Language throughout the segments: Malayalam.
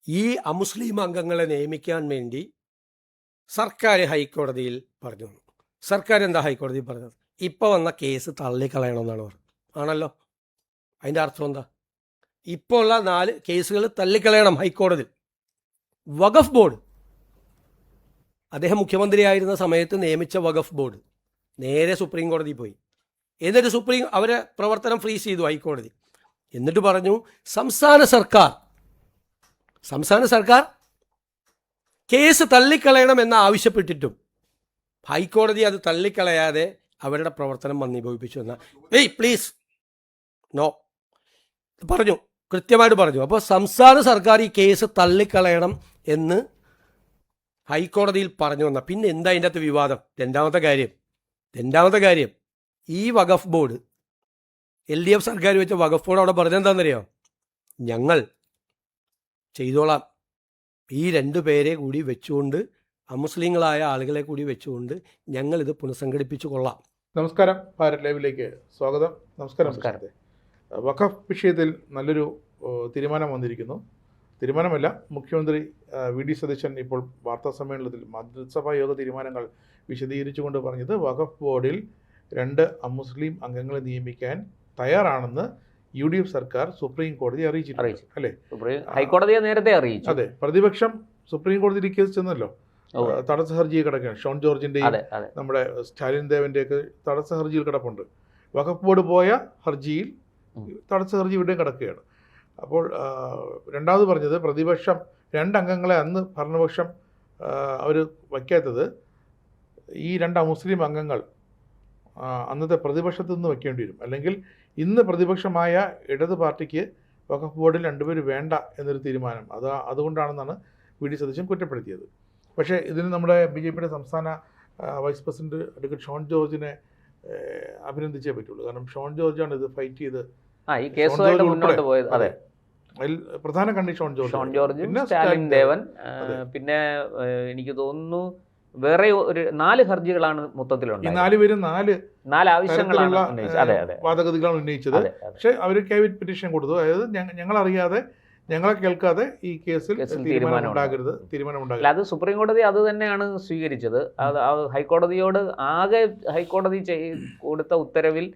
ഈ അമുസ്ലിം അംഗങ്ങളെ നിയമിക്കാൻ വേണ്ടി സർക്കാർ ഹൈക്കോടതിയിൽ പറഞ്ഞു. സർക്കാർ എന്താ ഹൈക്കോടതിയിൽ പറഞ്ഞത്? ഇപ്പോൾ വന്ന കേസ് തള്ളിക്കളയണമെന്നാണ് പറഞ്ഞത്. ആണല്ലോ. അതിൻ്റെ അർത്ഥം എന്താ? ഇപ്പോൾ ഉള്ള 4 കേസുകൾ തള്ളിക്കളയണം ഹൈക്കോടതി. വഖഫ് ബോർഡ്, അദ്ദേഹം മുഖ്യമന്ത്രിയായിരുന്ന സമയത്ത് നിയമിച്ച വഖഫ് ബോർഡ് നേരെ സുപ്രീം കോടതിയിൽ പോയി. എന്നിട്ട് അവരെ പ്രവർത്തനം ഫ്രീസ് ചെയ്തു ഹൈക്കോടതി. എന്നിട്ട് പറഞ്ഞു സംസ്ഥാന സർക്കാർ കേസ് തള്ളിക്കളയണമെന്ന് ആവശ്യപ്പെട്ടിട്ടും ഹൈക്കോടതി അത് തള്ളിക്കളയാതെ അവരുടെ പ്രവർത്തനം മന്ദീഭവിപ്പിച്ചു എന്ന പ്ലീസ് നോ പറഞ്ഞു, കൃത്യമായിട്ട് പറഞ്ഞു. അപ്പോൾ സംസ്ഥാന സർക്കാർ ഈ കേസ് തള്ളിക്കളയണം എന്ന് ഹൈക്കോടതിയിൽ പറഞ്ഞു വന്ന പിന്നെ എന്താ അതിൻ്റെ അകത്ത് വിവാദം? രണ്ടാമത്തെ കാര്യം ഈ വഖഫ് ബോർഡ്, LDF സർക്കാർ വെച്ച വഖഫ് ബോർഡ് അവിടെ പറഞ്ഞെന്താണെന്നറിയോ? ഞങ്ങൾ ചെയ്തോളാം, ഈ 2 പേരെ കൂടി വെച്ചുകൊണ്ട്, അമുസ്ലിങ്ങളായ ആളുകളെ കൂടി വെച്ചുകൊണ്ട് ഞങ്ങളിത് പുനഃസംഘടിപ്പിച്ചു കൊള്ളാം. നമസ്കാരം, ഭാരത് ലൈവിലേക്ക് സ്വാഗതം. നമസ്കാരം. വഖഫ് വിഷയത്തിൽ നല്ലൊരു തീരുമാനം വന്നിരിക്കുന്നു. തീരുമാനമല്ല, മുഖ്യമന്ത്രി VD സതീശൻ ഇപ്പോൾ വാർത്താ സമ്മേളനത്തിൽ മന്ത്രിസഭാ യോഗ തീരുമാനങ്ങൾ വിശദീകരിച്ചുകൊണ്ട് പറഞ്ഞത് വഖഫ് ബോർഡിൽ 2 അമുസ്ലിം അംഗങ്ങളെ നിയമിക്കാൻ തയ്യാറാണെന്ന് UDF സർക്കാർ സുപ്രീം കോടതി അറിയിച്ചിട്ടുണ്ട് അല്ലേ? ഹൈക്കോടതിയെ നേരത്തെ അറിയിച്ചു. അതെ, പ്രതിപക്ഷം സുപ്രീം കോടതിയിൽ കേസ് ചെന്നല്ലോ. തടസ്സ ഹർജി കിടക്കുകയാണ്. ഷോൺ ജോർജിന്റെയും നമ്മുടെ സ്റ്റാലിൻ ദേവന്റെയൊക്കെ തടസ്സ ഹർജിയിൽ കിടപ്പുണ്ട്. വഖഫ് ബോർഡ് പോയ ഹർജിയിൽ തടസ്സ ഹർജി ഇവിടെയും കിടക്കുകയാണ്. അപ്പോൾ രണ്ടാമത് പറഞ്ഞത് പ്രതിപക്ഷം 2 അംഗങ്ങളെ അന്ന് ഭരണപക്ഷം അവർ വയ്ക്കാത്തത് ഈ 2 അമുസ്ലിം അംഗങ്ങൾ അന്നത്തെ പ്രതിപക്ഷത്തു നിന്ന് വയ്ക്കേണ്ടി വരും, അല്ലെങ്കിൽ ഇന്ന് പ്രതിപക്ഷമായ ഇടത് പാർട്ടിക്ക് വഖഫ് ബോർഡിൽ 2 പേര് വേണ്ട എന്നൊരു തീരുമാനം അതുകൊണ്ടാണെന്നാണ് VD സതീശൻ കുറ്റപ്പെടുത്തിയത്. പക്ഷേ ഇതിന് നമ്മുടെ BJPയുടെ സംസ്ഥാന വൈസ് പ്രസിഡന്റ് അഡ്വക്കേറ്റ് ഷോൺ ജോർജിനെ അഭിനന്ദിച്ചേ പറ്റുള്ളൂ. കാരണം ഷോൺ ജോർജാണ് ഇത് ഫൈറ്റ് ചെയ്ത് ഈ കേസുമായിട്ട് മുന്നോട്ട് പോയത്. അതെ, അതിൽ പ്രധാന കണ്ണി ഷോൺ ജോർജ്, സ്റ്റാലിൻ ദേവൻ, പിന്നെ എനിക്ക് തോന്നുന്നു വേറെ ഒരു 4 ഹർജികളാണ് മൊത്തത്തിലുണ്ട്. 4 പേരും 4 ആവശ്യങ്ങളാണ് വാദഗതികളാണ് ഉന്നയിച്ചത്. പക്ഷെ അവർ കാവിറ്റ് പെറ്റീഷൻ കൊടുത്തു. അതായത് ഞങ്ങളറിയാതെ, ഞങ്ങളെ കേൾക്കാതെ ഈ കേസിൽ തീരുമാനം ഉണ്ടാകരുത്. അത് സുപ്രീം കോടതി അത് തന്നെയാണ് സ്വീകരിച്ചത്. ഹൈക്കോടതിയോട് ഹൈക്കോടതി കൊടുത്ത ഉത്തരവിൽ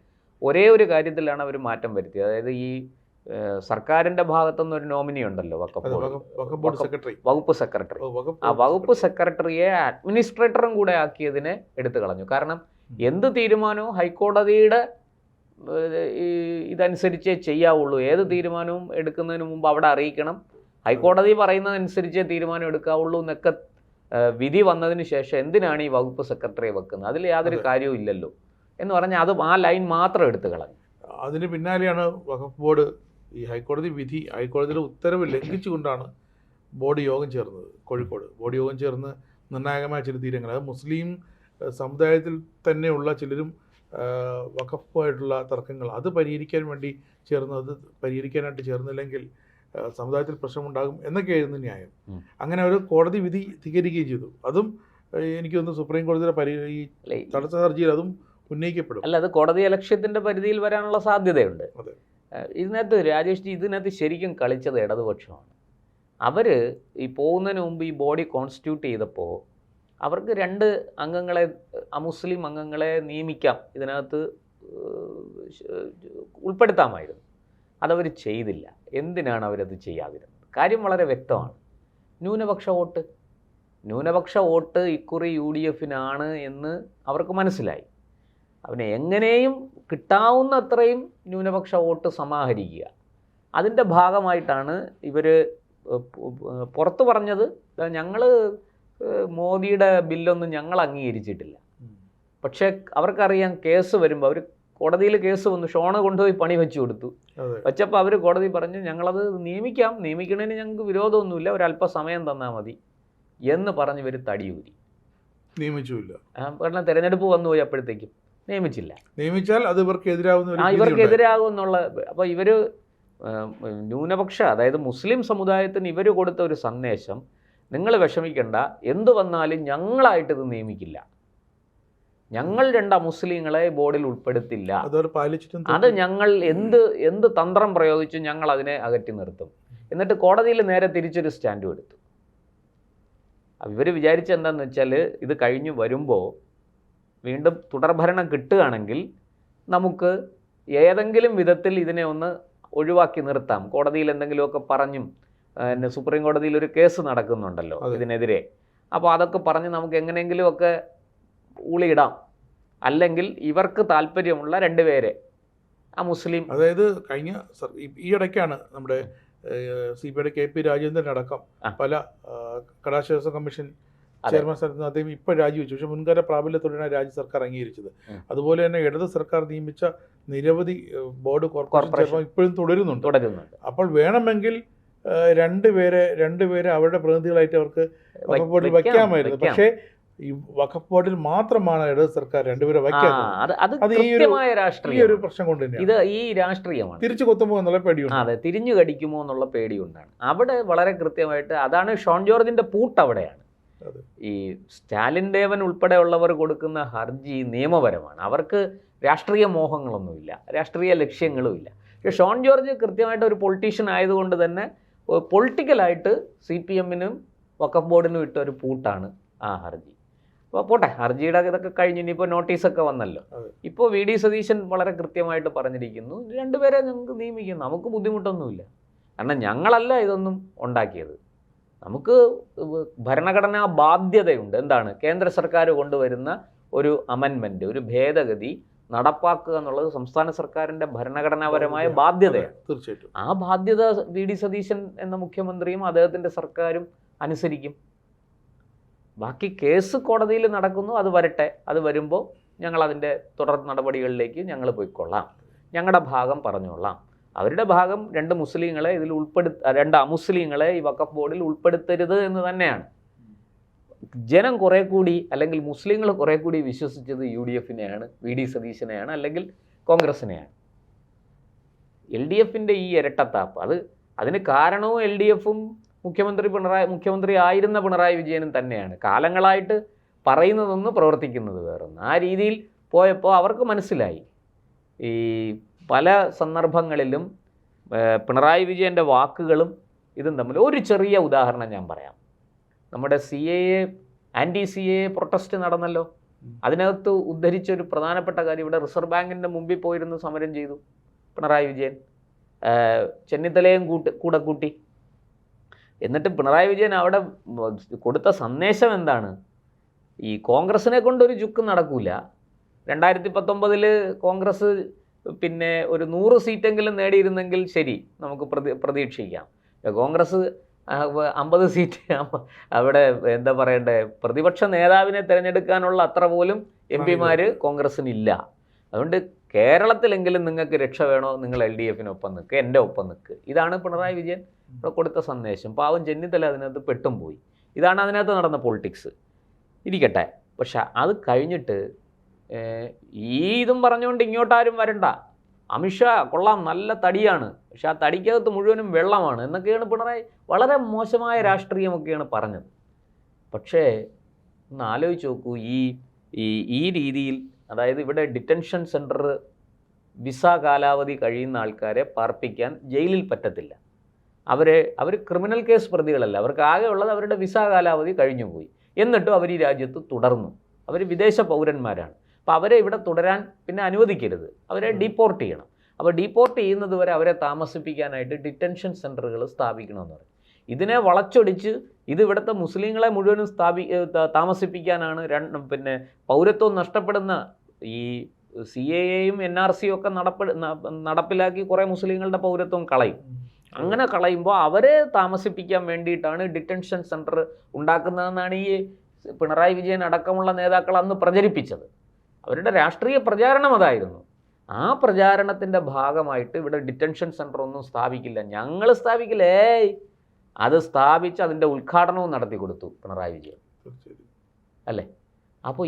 ഒരേ ഒരു കാര്യത്തിലാണ് അവർ മാറ്റം വരുത്തിയത്. അതായത് ഈ സർക്കാരിന്റെ ഭാഗത്തുനിന്ന് ഒരു നോമിനി ഉണ്ടല്ലോ, വകുപ്പ് സെക്രട്ടറി. ആ വകുപ്പ് സെക്രട്ടറിയെ അഡ്മിനിസ്ട്രേറ്ററും കൂടെ ആക്കിയതിനെ എടുത്തു കളഞ്ഞു. കാരണം എന്ത് തീരുമാനവും ഹൈക്കോടതിയുടെ ഇതനുസരിച്ചേ ചെയ്യാവുള്ളൂ. ഏത് തീരുമാനവും എടുക്കുന്നതിന് മുമ്പ് അവിടെ അറിയിക്കണം, ഹൈക്കോടതി പറയുന്നതനുസരിച്ചേ തീരുമാനം എടുക്കാവുള്ളൂ എന്നൊക്കെ വിധി വന്നതിന് ശേഷം എന്തിനാണ് ഈ വകുപ്പ് സെക്രട്ടറിയെ വെക്കുന്നത്? അതിൽ യാതൊരു കാര്യവും ഇല്ലല്ലോ എന്ന് പറഞ്ഞാൽ അത് ആ ലൈൻ മാത്രം എടുത്തു കളഞ്ഞു. അതിന് പിന്നാലെയാണ് വഖഫ് ബോർഡ് ഈ ഹൈക്കോടതിയുടെ ഉത്തരവ് ലംഘിച്ചുകൊണ്ടാണ് ബോർഡ് യോഗം ചേർന്നത്. കോഴിക്കോട് ബോർഡ് യോഗം ചേർന്ന് നിർണായകമായ ചില തീരുമാനങ്ങൾ, അത് മുസ്ലിം സമുദായത്തിൽ തന്നെയുള്ള ചിലരും വഖഫുമായിട്ടുള്ള തർക്കങ്ങൾ അത് പരിഹരിക്കാൻ വേണ്ടി ചേർന്നത്, പരിഹരിക്കാനായിട്ട് ചേർന്നില്ലെങ്കിൽ സമുദായത്തിൽ പ്രശ്നമുണ്ടാകും എന്നൊക്കെയായിരുന്നു ന്യായം. അങ്ങനെ ഒരു കോടതി വിധി ധിക്കരിക്കുകയും ചെയ്തു. അതും എനിക്ക് തോന്നുന്നു സുപ്രീം കോടതിയുടെ ഈ തടസ്സ ഹർജിയിൽ അതും ഉന്നയിക്കപ്പെടും. അല്ല, അത് കോടതി ലക്ഷ്യത്തിന്റെ പരിധിയിൽ വരാനുള്ള സാധ്യതയുണ്ട്. ഇതിനകത്ത് രാജേഷ് ജി, ഇതിനകത്ത് ശരിക്കും കളിച്ചത് ഇടതുപക്ഷമാണ്. അവർ ഈ പോകുന്നതിന് മുമ്പ് ഈ ബോഡി കോൺസ്റ്റിറ്റ്യൂട്ട് ചെയ്തപ്പോൾ അവർക്ക് 2 അംഗങ്ങളെ, അമുസ്ലിം അംഗങ്ങളെ നിയമിക്കാം, ഇതിനകത്ത് ഉൾപ്പെടുത്താമായിരുന്നു. അതവർ ചെയ്തില്ല. എന്തിനാണ് അവരത് ചെയ്യാതിരുന്നത്? കാര്യം വളരെ വ്യക്തമാണ്. ന്യൂനപക്ഷ വോട്ട് ഇക്കുറി UDFനാണ് എന്ന് അവർക്ക് മനസ്സിലായി. അവനെ എങ്ങനെയും കിട്ടാവുന്ന അത്രയും ന്യൂനപക്ഷ വോട്ട് സമാഹരിക്കുക, അതിൻ്റെ ഭാഗമായിട്ടാണ് ഇവർ പുറത്തു പറഞ്ഞത്. ഞങ്ങൾ മോദിയുടെ ബില്ലൊന്നും ഞങ്ങൾ അംഗീകരിച്ചിട്ടില്ല. പക്ഷേ അവർക്കറിയാം കേസ് വരുമ്പോൾ, അവർ കോടതിയിൽ കേസ് വന്നു, ഷോണ് കൊണ്ടുപോയി പണി വെച്ചു കൊടുത്തു. വെച്ചപ്പോൾ അവർ കോടതി പറഞ്ഞു ഞങ്ങളത് നിയമിക്കണതിന് ഞങ്ങൾക്ക് വിരോധമൊന്നുമില്ല, ഒരല്പസമയം തന്നാൽ മതി എന്ന് പറഞ്ഞ് ഇവർ തടിയൂരി. നിയമിച്ചില്ല. കാരണം തെരഞ്ഞെടുപ്പ് വന്നു പോയി, അപ്പോഴത്തേക്കും നിയമിച്ചാൽ അത് ഇവർക്കെതിരാകുമെന്നുള്ള. അപ്പോൾ ഇവർ ന്യൂനപക്ഷ, അതായത് മുസ്ലിം സമുദായത്തിന് ഇവർ കൊടുത്ത ഒരു സന്ദേശം, നിങ്ങൾ വിഷമിക്കേണ്ട, എന്തു വന്നാലും ഞങ്ങളായിട്ടിത് നിയമിക്കില്ല. ഞങ്ങൾ 2 അമുസ്ലിങ്ങളെ ബോർഡിൽ ഉൾപ്പെടുത്തില്ല, പാലിച്ചിട്ടും അത് ഞങ്ങൾ എന്ത് തന്ത്രം പ്രയോഗിച്ചും ഞങ്ങൾ അതിനെ അകറ്റി നിർത്തും. എന്നിട്ട് കോടതിയിൽ നേരെ തിരിച്ചൊരു സ്റ്റാൻഡും എടുത്തു. ഇവർ വിചാരിച്ച എന്താണെന്ന് വെച്ചാൽ ഇത് കഴിഞ്ഞ് വരുമ്പോൾ വീണ്ടും തുടർഭരണം കിട്ടുകയാണെങ്കിൽ നമുക്ക് ഏതെങ്കിലും വിധത്തിൽ ഇതിനെ ഒന്ന് ഒഴിവാക്കി നിർത്താം. കോടതിയിൽ എന്തെങ്കിലുമൊക്കെ പറഞ്ഞും, സുപ്രീം കോടതിയിൽ ഒരു കേസ് നടക്കുന്നുണ്ടല്ലോ ഇതിനെതിരെ, അപ്പോൾ അതൊക്കെ പറഞ്ഞ് നമുക്ക് എങ്ങനെയെങ്കിലുമൊക്കെ ഊളിയിടാം. അല്ലെങ്കിൽ ഇവർക്ക് താല്പര്യമുള്ള 2 പേരെ ആ മുസ്ലിം, അതായത് കഴിഞ്ഞ ഈ ഇടയ്ക്കാണ് നമ്മുടെ CBI KP രാജേന്ദ്രൻ അടക്കം പല കടാശ്വാസ കമ്മീഷൻ ചെയർമാൻ സ്ഥാനത്ത് അദ്ദേഹം ഇപ്പോൾ രാജിവെച്ചു. പക്ഷേ മുൻകാല പ്രാബല്യത്തോടെയാണ് രാജ്യ സർക്കാർ അംഗീകരിച്ചത്. അതുപോലെ തന്നെ ഇടത് സർക്കാർ നിയമിച്ച നിരവധി ബോർഡ് കോർപ്പറേഷൻ ചെയർമാൻ ഇപ്പോഴും തുടരുന്നുണ്ട്. അപ്പോൾ വേണമെങ്കിൽ രണ്ടുപേരെ അവരുടെ പ്രതിനിധികളായിട്ട് അവർക്ക് വഖഫ് ബോർഡിൽ വയ്ക്കാമായിരുന്നു. പക്ഷേ ഈ വഖഫ് ബോർഡിൽ മാത്രമാണ് ഇടത് സർക്കാർ 2 പേരെ വയ്ക്കാത്തത്. അത് ഈ ഒരു പ്രശ്നം കൊണ്ട് തന്നെയാണ്. ഇത് ഈ രാഷ്ട്രീയമാണ്. തിരിച്ചു കൊത്തുമോ എന്നുള്ള പേടിയുണ്ട്. അതെ, തിരിഞ്ഞു കടിക്കുമോ എന്നുള്ള പേടിയുണ്ടാണ്. അവിടെ വളരെ കൃത്യമായിട്ട് അതാണ് ഷോൺ ജോർജിന്റെ പൂട്ട് അവിടെയാണ്. ഈ സ്റ്റാലിൻ ദേവൻ ഉൾപ്പെടെയുള്ളവർ കൊടുക്കുന്ന ഹർജി നിയമപരമാണ്. അവർക്ക് രാഷ്ട്രീയ മോഹങ്ങളൊന്നുമില്ല, രാഷ്ട്രീയ ലക്ഷ്യങ്ങളുമില്ല. പക്ഷേ ഷോൺ ജോർജ് കൃത്യമായിട്ട് ഒരു പൊളിറ്റീഷ്യൻ ആയതുകൊണ്ട് തന്നെ പൊളിറ്റിക്കലായിട്ട് CPM-നും വഖഫ് ബോർഡിനും ഇട്ട ഒരു പൂട്ടാണ് ആ ഹർജി. അപ്പോൾ പോട്ടെ, ഹർജിയുടെ ഇതൊക്കെ കഴിഞ്ഞ് ഇനിയിപ്പോൾ നോട്ടീസൊക്കെ വന്നല്ലോ. ഇപ്പോൾ VD സതീശൻ വളരെ കൃത്യമായിട്ട് പറഞ്ഞിരിക്കുന്നു, 2 പേരെ ഞങ്ങൾക്ക് നിയമിക്കും, നമുക്ക് ബുദ്ധിമുട്ടൊന്നുമില്ല. കാരണം ഞങ്ങളല്ല ഇതൊന്നും ഉണ്ടാക്കിയത്. നമുക്ക് ഭരണഘടനാ ബാധ്യതയുണ്ട്. എന്താണ്? കേന്ദ്ര സർക്കാർ കൊണ്ടുവരുന്ന ഒരു അമെൻമെൻറ്റ്, ഒരു ഭേദഗതി നടപ്പാക്കുക എന്നുള്ളത് സംസ്ഥാന സർക്കാരിൻ്റെ ഭരണഘടനാപരമായ ബാധ്യതയാണ്. തീർച്ചയായിട്ടും ആ ബാധ്യത VD സതീശൻ എന്ന മുഖ്യമന്ത്രിയും അദ്ദേഹത്തിൻ്റെ സർക്കാരും അനുസരിക്കും. ബാക്കി കേസ് കോടതിയിൽ നടക്കുന്നു, അത് വരട്ടെ. അത് വരുമ്പോൾ ഞങ്ങൾ അതിൻ്റെ തുടർ നടപടികളിലേക്ക് ഞങ്ങൾ പോയിക്കൊള്ളാം, ഞങ്ങളുടെ ഭാഗം പറഞ്ഞോളാം. അവരുടെ ഭാഗം 2 മുസ്ലിങ്ങളെ ഇതിൽ 2 അമുസ്ലിങ്ങളെ ഈ വഖഫ് ബോർഡിൽ ഉൾപ്പെടുത്തരുത് എന്ന് തന്നെയാണ്. ജനം കുറെ കൂടി, അല്ലെങ്കിൽ മുസ്ലിങ്ങൾ കുറെ കൂടി വിശ്വസിച്ചത് UDF-നെയാണ്, VD സതീശനെയാണ്, അല്ലെങ്കിൽ കോൺഗ്രസിനെയാണ്. LDF-ൻ്റെ ഈ ഇരട്ടത്താപ്പ്, അതിന് കാരണവും LDF-ഉം മുഖ്യമന്ത്രി ആയിരുന്ന പിണറായി വിജയനും തന്നെയാണ്. കാലങ്ങളായിട്ട് പറയുന്നതൊന്ന് പ്രവർത്തിക്കുന്നത് വേറൊന്ന്. ആ രീതിയിൽ പോയപ്പോൾ അവർക്ക് മനസ്സിലായി, ഈ പല സന്ദർഭങ്ങളിലും പിണറായി വിജയൻ്റെ വാക്കുകളും ഇതും തമ്മിൽ. ഒരു ചെറിയ ഉദാഹരണം ഞാൻ പറയാം. നമ്മുടെ ആൻറ്റി CAA പ്രൊട്ടസ്റ്റ് നടന്നല്ലോ. അതിനകത്ത് ഉദ്ധരിച്ചൊരു പ്രധാനപ്പെട്ട കാര്യം, ഇവിടെ റിസർവ് ബാങ്കിൻ്റെ മുമ്പിൽ പോയിരുന്ന് സമരം ചെയ്തു പിണറായി വിജയൻ, ചെന്നിത്തലയും കൂടെ കൂട്ടി. എന്നിട്ട് പിണറായി വിജയൻ അവിടെ കൊടുത്ത സന്ദേശം എന്താണ്? ഈ കോൺഗ്രസിനെ കൊണ്ടൊരു ചുക്കും നടക്കൂല. 2019 കോൺഗ്രസ് പിന്നെ ഒരു 100 സീറ്റെങ്കിലും നേടിയിരുന്നെങ്കിൽ ശരി, നമുക്ക് പ്രതീക്ഷിക്കാം. കോൺഗ്രസ് 50 സീറ്റ് അവിടെ എന്താ പറയണ്ടേ, പ്രതിപക്ഷ നേതാവിനെ തിരഞ്ഞെടുക്കാനുള്ള അത്ര പോലും MP-മാർ കോൺഗ്രസ്സിനില്ല. അതുകൊണ്ട് കേരളത്തിലെങ്കിലും നിങ്ങൾക്ക് രക്ഷ വേണോ, നിങ്ങൾ LDF-നൊപ്പം നിൽക്കുക, എൻ്റെ ഒപ്പം നിൽക്കുക. ഇതാണ് പിണറായി വിജയൻ കൊടുത്ത സന്ദേശം. പാവം ചെന്നിത്തല അതിനകത്ത് പെട്ടും പോയി. ഇതാണ് അതിനകത്ത് നടന്ന പൊളിറ്റിക്സ്. ഇരിക്കട്ടെ. പക്ഷെ അത് കഴിഞ്ഞിട്ട് ഇതും പറഞ്ഞുകൊണ്ട് ഇങ്ങോട്ടാരും വരണ്ട, അമിത്ഷാ കൊള്ളാം, നല്ല തടിയാണ്, പക്ഷെ ആ തടിക്കകത്ത് മുഴുവനും വെള്ളമാണ് എന്നൊക്കെയാണ് പിണറായി വളരെ മോശമായ രാഷ്ട്രീയമൊക്കെയാണ് പറഞ്ഞത്. പക്ഷേ ഒന്ന് ആലോചിച്ച് നോക്കൂ, ഈ രീതിയിൽ, അതായത് ഇവിടെ ഡിറ്റൻഷൻ സെൻറ്റർ വിസ കാലാവധി കഴിയുന്ന ആൾക്കാരെ പാർപ്പിക്കാൻ ജയിലിൽ പറ്റത്തില്ല. അവർ ക്രിമിനൽ കേസ് പ്രതികളല്ല, അവർക്ക് ആകെ ഉള്ളത് അവരുടെ വിസ കാലാവധി കഴിഞ്ഞുപോയി. എന്നിട്ടും അവർ ഈ രാജ്യത്ത് തുടർന്നു. അവർ വിദേശ പൗരന്മാരാണ്. അപ്പോൾ അവരെ ഇവിടെ തുടരാൻ പിന്നെ അനുവദിക്കരുത്, അവരെ ഡീപ്പോർട്ട് ചെയ്യണം. അപ്പോൾ ഡീപ്പോർട്ട് ചെയ്യുന്നത് വരെ അവരെ താമസിപ്പിക്കാനായിട്ട് ഡിറ്റൻഷൻ സെൻറ്ററുകൾ സ്ഥാപിക്കണമെന്ന് പറയും. ഇതിനെ വളച്ചൊടിച്ച് ഇത് ഇവിടുത്തെ മുസ്ലിങ്ങളെ മുഴുവനും താമസിപ്പിക്കാനാണ്. പിന്നെ പൗരത്വം നഷ്ടപ്പെടുന്ന ഈ CAA-യും NRC-യും ഒക്കെ നടപ്പിലാക്കി കുറേ മുസ്ലിങ്ങളുടെ പൗരത്വം കളയും. അങ്ങനെ കളയുമ്പോൾ അവരെ താമസിപ്പിക്കാൻ വേണ്ടിയിട്ടാണ് ഡിറ്റൻഷൻ സെൻറ്റർ ഉണ്ടാക്കുന്നതെന്നാണ് ഈ പിണറായി വിജയൻ അടക്കമുള്ള നേതാക്കൾ അന്ന് പ്രചരിപ്പിച്ചത്. അവരുടെ രാഷ്ട്രീയ പ്രചാരണം അതായിരുന്നു. ആ പ്രചാരണത്തിൻ്റെ ഭാഗമായിട്ട് ഇവിടെ ഡിറ്റൻഷൻ സെൻറ്റർ ഒന്നും സ്ഥാപിക്കില്ല, ഞങ്ങൾ സ്ഥാപിക്കില്ലേ, അത് സ്ഥാപിച്ച് അതിൻ്റെ ഉദ്ഘാടനവും നടത്തി കൊടുത്തു പിണറായി വിജയൻ അല്ലേ. അപ്പോൾ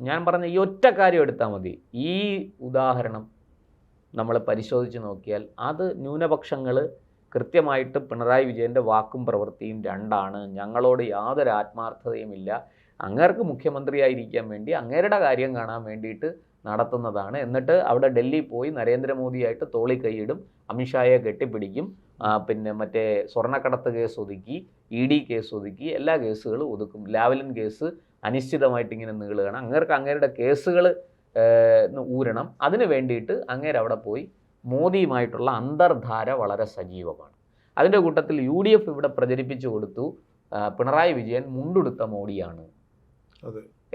ഞാൻ പറഞ്ഞ ഈ ഒറ്റ കാര്യം എടുത്താൽ മതി. ഈ ഉദാഹരണം നമ്മൾ പരിശോധിച്ച് നോക്കിയാൽ അത് ന്യൂനപക്ഷങ്ങൾ കൃത്യമായിട്ട് പിണറായി വിജയൻ്റെ വാക്കും പ്രവൃത്തിയും രണ്ടാണ്, ഞങ്ങളോട് യാതൊരു ആത്മാർത്ഥതയുമില്ല, അങ്ങേർക്ക് മുഖ്യമന്ത്രിയായിരിക്കാൻ വേണ്ടി അങ്ങേരുടെ കാര്യം കാണാൻ വേണ്ടിയിട്ട് നടത്തുന്നതാണ്. എന്നിട്ട് അവിടെ ഡൽഹി പോയി നരേന്ദ്രമോദിയായിട്ട് തോളി കൈയിടും, അമിത്ഷായെ കെട്ടിപ്പിടിക്കും, പിന്നെ മറ്റേ സ്വർണ്ണക്കടത്ത് കേസ് ഒതുക്കി, ED കേസ് ഒതുക്കി, എല്ലാ കേസുകളും ഒതുക്കും. ലാവ്ലിൻ കേസ് അനിശ്ചിതമായിട്ട് ഇങ്ങനെ നീളുകയാണ്. അങ്ങേരുടെ കേസുകൾ ഊരണം. അതിന് വേണ്ടിയിട്ട് അങ്ങേരവിടെ പോയി മോദിയുമായിട്ടുള്ള അന്തർധാര വളരെ സജീവമാണ്. അതിൻ്റെ കൂട്ടത്തിൽ UDF ഇവിടെ പ്രചരിപ്പിച്ചു കൊടുത്തു, പിണറായി വിജയൻ മുണ്ടുടുത്ത മോഡിയാണ്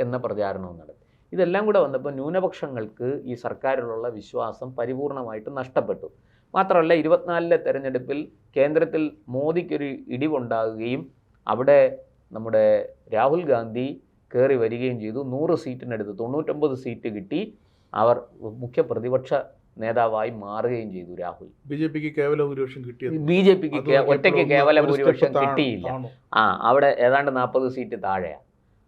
എന്ന പ്രചാരണവും നടത്തി. ഇതെല്ലാം കൂടെ വന്നപ്പോൾ ന്യൂനപക്ഷങ്ങൾക്ക് ഈ സർക്കാരിലുള്ള വിശ്വാസം പരിപൂർണമായിട്ട് നഷ്ടപ്പെട്ടു. മാത്രമല്ല 24-ലെ തെരഞ്ഞെടുപ്പിൽ കേന്ദ്രത്തിൽ മോദിക്കൊരു ഇടിവുണ്ടാകുകയും അവിടെ നമ്മുടെ രാഹുൽ ഗാന്ധി കയറി വരികയും ചെയ്തു. 100 സീറ്റിനടുത്ത് 99 സീറ്റ് കിട്ടി. അവർ മുഖ്യ പ്രതിപക്ഷ നേതാവായി മാറുകയും ചെയ്തു രാഹുൽ. BJPക്ക് കേവല ഭൂരിപക്ഷം കിട്ടിയത്, BJPക്ക് ഒറ്റയ്ക്ക് കേവല ഭൂരിപക്ഷം കിട്ടിയില്ല. അവിടെ ഏതാണ്ട് 40 സീറ്റ് താഴെയാണ്.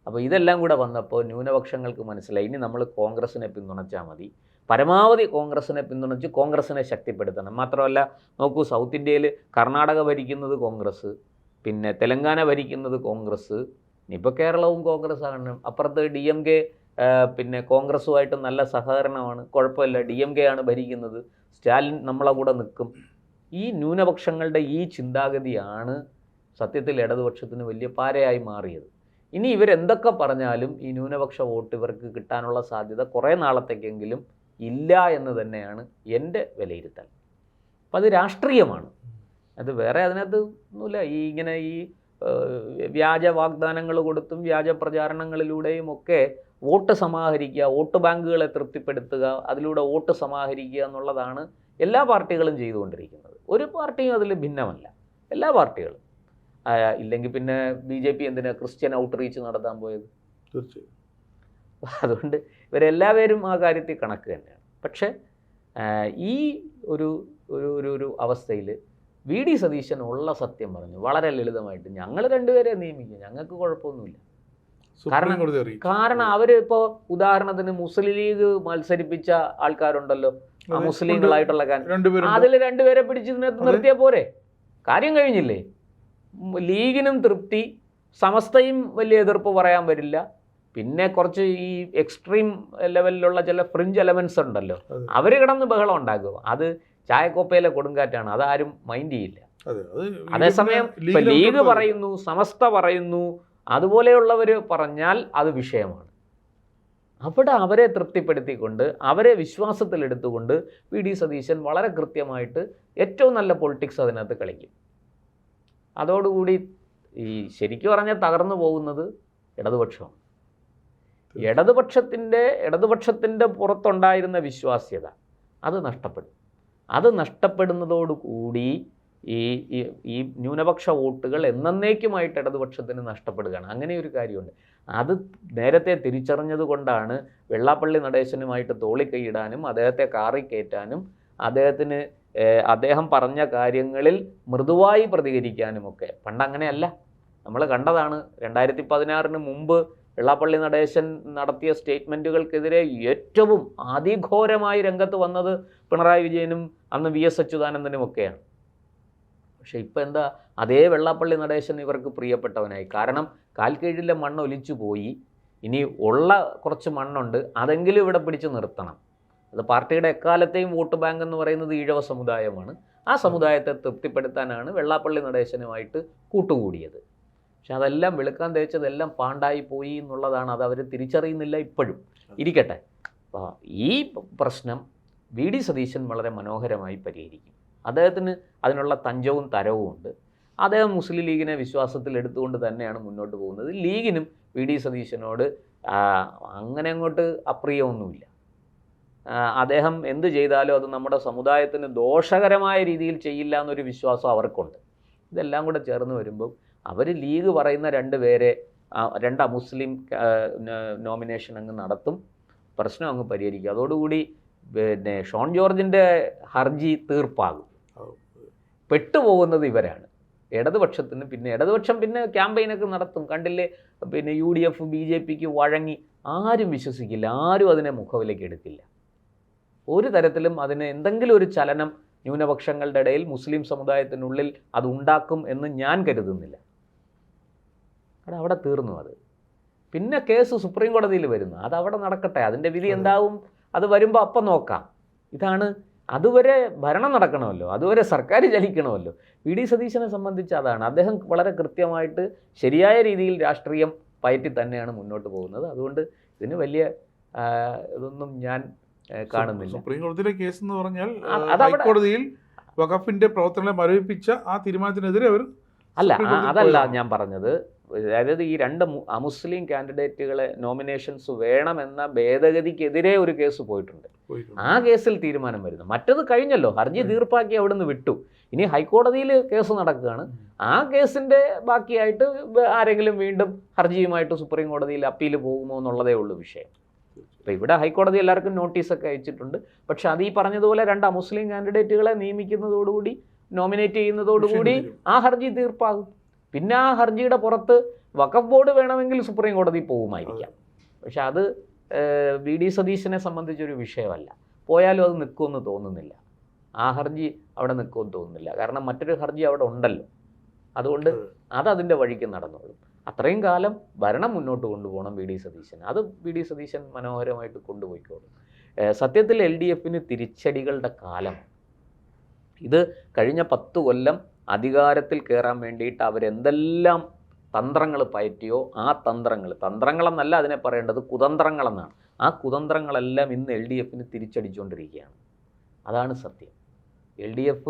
അപ്പോൾ ഇതെല്ലാം കൂടെ വന്നപ്പോൾ ന്യൂനപക്ഷങ്ങൾക്ക് മനസ്സിലായി, ഇനി നമ്മൾ കോൺഗ്രസിനെ പിന്തുണച്ചാൽ മതി, പരമാവധി കോൺഗ്രസിനെ പിന്തുണച്ച് കോൺഗ്രസിനെ ശക്തിപ്പെടുത്തണം. മാത്രമല്ല നോക്കൂ, സൗത്ത് ഇന്ത്യയിൽ കർണാടക ഭരിക്കുന്നത് കോൺഗ്രസ്, പിന്നെ തെലങ്കാന ഭരിക്കുന്നത് കോൺഗ്രസ്, ഇനിയിപ്പോൾ കേരളവും കോൺഗ്രസ് ആണ്. അപ്പുറത്ത് DMK പിന്നെ കോൺഗ്രസുമായിട്ട് നല്ല സഹകരണമാണ്, കുഴപ്പമില്ല, DMK ആണ് ഭരിക്കുന്നത്, സ്റ്റാലിൻ നമ്മളെ കൂടെ നിൽക്കും. ഈ ന്യൂനപക്ഷങ്ങളുടെ ഈ ചിന്താഗതിയാണ് സത്യത്തിൽ ഇടതുപക്ഷത്തിന് വലിയ പാരയായി മാറിയത്. ഇനി ഇവരെന്തൊക്കെ പറഞ്ഞാലും ഈ ന്യൂനപക്ഷ വോട്ട് ഇവർക്ക് കിട്ടാനുള്ള സാധ്യത കുറേ നാളത്തേക്കെങ്കിലും ഇല്ല എന്ന് തന്നെയാണ് എൻ്റെ വിലയിരുത്തൽ. അപ്പം അത് രാഷ്ട്രീയമാണ്, അത് വേറെ അതിനകത്ത് ഒന്നുമില്ല. ഇങ്ങനെ ഈ വ്യാജ വാഗ്ദാനങ്ങൾ കൊടുത്തും വ്യാജ പ്രചാരണങ്ങളിലൂടെയും ഒക്കെ വോട്ട് സമാഹരിക്കുക, വോട്ട് ബാങ്കുകളെ തൃപ്തിപ്പെടുത്തുക, അതിലൂടെ വോട്ട് സമാഹരിക്കുക എന്നുള്ളതാണ് എല്ലാ പാർട്ടികളും ചെയ്തുകൊണ്ടിരിക്കുന്നത്. ഒരു പാർട്ടിയും അതിൽ ഭിന്നമല്ല, എല്ലാ പാർട്ടികളും. ഇല്ലെങ്കിൽ പിന്നെ BJP എന്തിനാ ക്രിസ്ത്യൻ ഔട്ട്റീച്ച് നടത്താൻ പോയത്? തീർച്ചയായും. അതുകൊണ്ട് ഇവരെല്ലാവരും ആ കാര്യത്തിൽ കണക്ക് തന്നെയാണ്. പക്ഷേ ഈ ഒരു ഒരു അവസ്ഥയിൽ VD സതീശൻ ഉള്ള സത്യം പറഞ്ഞു വളരെ ലളിതമായിട്ട്, ഞങ്ങൾ രണ്ടുപേരെ നിയമിക്കും, ഞങ്ങൾക്ക് കുഴപ്പമൊന്നുമില്ല. കാരണം അവരിപ്പോൾ ഉദാഹരണത്തിന് മുസ്ലിം ലീഗ് മത്സരിപ്പിച്ച ആൾക്കാരുണ്ടല്ലോ, ആ മുസ്ലിങ്ങളായിട്ടുള്ള അതിൽ രണ്ടുപേരെ പിടിച്ച് നിർത്തിയാൽ പോരെ, കാര്യം കഴിഞ്ഞില്ലേ? ലീഗിനും തൃപ്തി, സമസ്തയും വലിയ എതിർപ്പ് പറയാൻ വരില്ല. പിന്നെ കുറച്ച് ഈ എക്സ്ട്രീം ലെവലിലുള്ള ചില ഫ്രിഞ്ച് എലമെൻസ് ഉണ്ടല്ലോ, അവർ കിടന്ന് ബഹളം ഉണ്ടാക്കുക. അത് ചായക്കോപ്പയിലെ കൊടുങ്കാറ്റാണ്, അതാരും മൈൻഡ് ചെയ്യില്ല. അതേസമയം ഇപ്പം ലീഗ് പറയുന്നു, സമസ്ത പറയുന്നു, അതുപോലെയുള്ളവർ പറഞ്ഞാൽ അത് വിഷയമാണ്. അവിടെ അവരെ തൃപ്തിപ്പെടുത്തിക്കൊണ്ട് അവരെ വിശ്വാസത്തിലെടുത്തുകൊണ്ട് VD സതീശൻ വളരെ കൃത്യമായിട്ട് ഏറ്റവും നല്ല പൊളിറ്റിക്സ് അതിനകത്ത് കളിക്കും. അതോടുകൂടി ഈ ശരിക്കും പറഞ്ഞാൽ തകർന്നു പോകുന്നത് ഇടതുപക്ഷമാണ്. ഇടതുപക്ഷത്തിൻ്റെ പുറത്തുണ്ടായിരുന്ന വിശ്വാസ്യത അത് നഷ്ടപ്പെടും. അത് നഷ്ടപ്പെടുന്നതോടുകൂടി ഈ ന്യൂനപക്ഷ വോട്ടുകൾ എന്നേക്കുമായിട്ട് ഇടതുപക്ഷത്തിന് നഷ്ടപ്പെടുകയാണ്. അങ്ങനെ ഒരു കാര്യമുണ്ട്. അത് നേരത്തെ തിരിച്ചറിഞ്ഞത് കൊണ്ടാണ് വെള്ളാപ്പള്ളി നടേശനുമായിട്ട് തോളിക്കൈയിടാനും അദ്ദേഹത്തെ കാറി കയറ്റാനും അദ്ദേഹം പറഞ്ഞ കാര്യങ്ങളിൽ മൃദുവായി പ്രതികരിക്കാനുമൊക്കെ. പണ്ടങ്ങനെയല്ല, നമ്മൾ കണ്ടതാണ്. 2016 മുമ്പ് വെള്ളാപ്പള്ളി നടേശൻ നടത്തിയ സ്റ്റേറ്റ്മെൻറ്റുകൾക്കെതിരെ ഏറ്റവും അതിഘോരമായി രംഗത്ത് വന്നത് പിണറായി വിജയനും അന്ന് VS അച്യുതാനന്ദനും ഒക്കെയാണ്. പക്ഷേ ഇപ്പം എന്താ, അതേ വെള്ളാപ്പള്ളി നടേശൻ ഇവർക്ക് പ്രിയപ്പെട്ടവനായി. കാരണം കാൽക്കീഴിലെ മണ്ണ് ഒലിച്ചു പോയി, ഇനി ഉള്ള കുറച്ച് മണ്ണുണ്ട്, അതെങ്കിലും ഇവിടെ പിടിച്ചു നിർത്തണം. അത് പാർട്ടിയുടെ എക്കാലത്തെയും വോട്ട് ബാങ്ക് എന്ന് പറയുന്നത് ഈഴവ സമുദായമാണ്. ആ സമുദായത്തെ തൃപ്തിപ്പെടുത്താനാണ് വെള്ളാപ്പള്ളി നടേശനുമായിട്ട് കൂട്ടുകൂടിയത്. പക്ഷെ അതെല്ലാം വെളുക്കാൻ തേച്ചതെല്ലാം പാണ്ടായി പോയി എന്നുള്ളതാണ്. അത് അവർ തിരിച്ചറിയുന്നില്ല ഇപ്പോഴും. ഇരിക്കട്ടെ, അപ്പോൾ ഈ പ്രശ്നം VD സതീശൻ വളരെ മനോഹരമായി പരിഹരിക്കും. അദ്ദേഹത്തിന് അതിനുള്ള തഞ്ചവും തരവും ഉണ്ട്. അദ്ദേഹം മുസ്ലിം ലീഗിനെ വിശ്വാസത്തിൽ എടുത്തുകൊണ്ട് തന്നെയാണ് മുന്നോട്ട് പോകുന്നത്. ലീഗിനും VD സതീശനോട് അങ്ങനെ അങ്ങോട്ട് അപ്രിയമൊന്നുമില്ല. അദ്ദേഹം എന്ത് ചെയ്താലും അത് നമ്മുടെ സമുദായത്തിന് ദോഷകരമായ രീതിയിൽ ചെയ്യില്ല എന്നൊരു വിശ്വാസം അവർക്കുണ്ട്. ഇതെല്ലാം കൂടെ ചേർന്ന് വരുമ്പം അവർ ലീഗ് പറയുന്ന 2 പേരെ 2 അമുസ്ലിം നോമിനേഷൻ അങ്ങ് നടത്തും, പ്രശ്നം അങ്ങ് പരിഹരിക്കും. അതോടുകൂടി പിന്നെ ഷോൺ ജോർജിൻ്റെ ഹർജി തീർപ്പാകും. പെട്ടുപോകുന്നത് ഇവരാണ്. ഇടതുപക്ഷം പിന്നെ ക്യാമ്പയിനൊക്കെ നടത്തും. കണ്ടില്ലേ, പിന്നെ UDF BJPക്ക് വഴങ്ങി. ആരും വിശ്വസിക്കില്ല, ആരും അതിനെ മുഖവിലേക്ക് എടുക്കില്ല. ഒരു തരത്തിലും അതിന് എന്തെങ്കിലും ഒരു ചലനം ന്യൂനപക്ഷങ്ങളുടെ ഇടയിൽ മുസ്ലിം സമുദായത്തിനുള്ളിൽ അത് ഉണ്ടാക്കും എന്ന് ഞാൻ കരുതുന്നില്ല. അവിടെ തീർന്നു. പിന്നെ കേസ് സുപ്രീം കോടതിയിൽ വരുന്നു. അത് അവിടെ നടക്കട്ടെ, അതിൻ്റെ വിധി എന്താവും അത് വരുമ്പോൾ അപ്പം നോക്കാം. ഇതാണ്, അതുവരെ ഭരണം നടക്കണമല്ലോ, അതുവരെ സർക്കാർ ചലിക്കണമല്ലോ. വി.ഡി. സതീശനെ സംബന്ധിച്ച് അതാണ്. അദ്ദേഹം വളരെ കൃത്യമായിട്ട് ശരിയായ രീതിയിൽ രാഷ്ട്രീയം പയറ്റി തന്നെയാണ് മുന്നോട്ട് പോകുന്നത്. അതുകൊണ്ട് ഇതിന് വലിയ ഇതൊന്നും ഞാൻ കാണുന്നില്ല. സുപ്രീം കോടതിയിലെ കേസ് എന്ന് പറഞ്ഞാൽ ഹൈക്കോടതിയിൽ വഖഫിന്റെ പ്രവർത്തനങ്ങളെ മരവിപ്പിച്ച ആ തീരുമാനത്തിനെതിരെ അവർ അതല്ല ഞാൻ പറഞ്ഞത്. അതായത് ഈ 2 അമുസ്ലിം കാൻഡിഡേറ്റുകളെ നോമിനേഷൻസ് വേണമെന്ന ഭേദഗതിക്കെതിരെ ഒരു കേസ് പോയിട്ടുണ്ട്. ആ കേസിൽ തീരുമാനം വരുന്നു. മറ്റത് കഴിഞ്ഞല്ലോ, ഹർജി തീർപ്പാക്കി അവിടുന്ന് വിട്ടു. ഇനി ഹൈക്കോടതിയിൽ കേസ് നടക്കുകയാണ്. ആ കേസിൻ്റെ ബാക്കിയായിട്ട് ആരെങ്കിലും വീണ്ടും ഹർജിയുമായിട്ട് സുപ്രീം കോടതിയിൽ അപ്പീൽ പോകുമോ എന്നുള്ളതേ ഉള്ളൂ വിഷയം. അപ്പോൾ ഇവിടെ ഹൈക്കോടതി എല്ലാവർക്കും നോട്ടീസൊക്കെ അയച്ചിട്ടുണ്ട്. പക്ഷെ അത് ഈ പറഞ്ഞതുപോലെ 2 അമുസ്ലിം കാൻഡിഡേറ്റുകളെ നിയമിക്കുന്നതോടുകൂടി, നോമിനേറ്റ് ചെയ്യുന്നതോടുകൂടി ആ ഹർജി തീർപ്പാകും. പിന്നെ ആ ഹർജിയുടെ പുറത്ത് വഖഫ് ബോർഡ് വേണമെങ്കിൽ സുപ്രീം കോടതി പോകുമായിരിക്കാം. പക്ഷെ അത് വി.ഡി. സതീശനെ സംബന്ധിച്ചൊരു വിഷയമല്ല. പോയാലും അത് നിൽക്കുമെന്ന് തോന്നുന്നില്ല. ആ ഹർജി അവിടെ നിൽക്കുമെന്ന് തോന്നുന്നില്ല. കാരണം മറ്റൊരു ഹർജി അവിടെ ഉണ്ടല്ലോ. അതുകൊണ്ട് അതതിൻ്റെ വഴിക്ക് നടന്നോളും. അത്രയും കാലം ഭരണം മുന്നോട്ട് കൊണ്ടുപോകണം വി.ഡി. സതീശൻ. അത് വി.ഡി. സതീശൻ മനോഹരമായിട്ട് കൊണ്ടുപോയിക്കോളും. സത്യത്തിൽ LDFന് തിരിച്ചടികളുടെ കാലം. ഇത് കഴിഞ്ഞ 10 കൊല്ലം അധികാരത്തിൽ കയറാൻ വേണ്ടിയിട്ട് അവരെന്തെല്ലാം തന്ത്രങ്ങൾ പയറ്റിയോ ആ തന്ത്രങ്ങളെന്നല്ല അതിനെ പറയേണ്ടത്, കുതന്ത്രങ്ങളെന്നാണ്. ആ കുതന്ത്രങ്ങളെല്ലാം ഇന്ന് LDFന് തിരിച്ചടിച്ചുകൊണ്ടിരിക്കുകയാണ്. അതാണ് സത്യം. LDF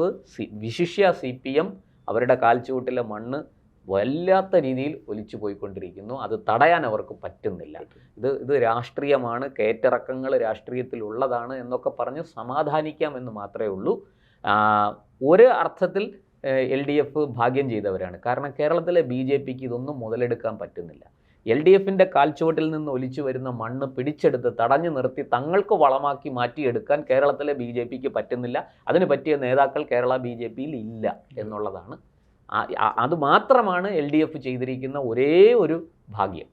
വിശിഷ്യ CPM അവരുടെ കാൽച്ചുവട്ടിലെ മണ്ണ് വല്ലാത്ത രീതിയിൽ ഒലിച്ചു പോയിക്കൊണ്ടിരിക്കുന്നു. അത് തടയാൻ അവർക്ക് പറ്റുന്നില്ല. ഇത് രാഷ്ട്രീയമാണ്, കയറ്റിറക്കങ്ങൾ രാഷ്ട്രീയത്തിലുള്ളതാണ് എന്നൊക്കെ പറഞ്ഞ് സമാധാനിക്കാമെന്ന് മാത്രമേ ഉള്ളൂ. ഒരു അർത്ഥത്തിൽ LDF ഭാഗ്യം ചെയ്തവരാണ്. കാരണം കേരളത്തിലെ BJPക്ക് ഇതൊന്നും മുതലെടുക്കാൻ പറ്റുന്നില്ല. LDFൻ്റെ കാൽച്ചുവട്ടിൽ നിന്ന് ഒലിച്ചു വരുന്ന മണ്ണ് പിടിച്ചെടുത്ത് തടഞ്ഞു നിർത്തി തങ്ങൾക്ക് വളമാക്കി മാറ്റിയെടുക്കാൻ കേരളത്തിലെ BJPക്ക് പറ്റുന്നില്ല. അതിന് പറ്റിയ നേതാക്കൾ കേരള BJPയിൽ ഇല്ല എന്നുള്ളതാണ്. അതുമാത്രമാണ് LDF ചെയ്തിരിക്കുന്ന ഒരേ ഒരു ഭാഗ്യം.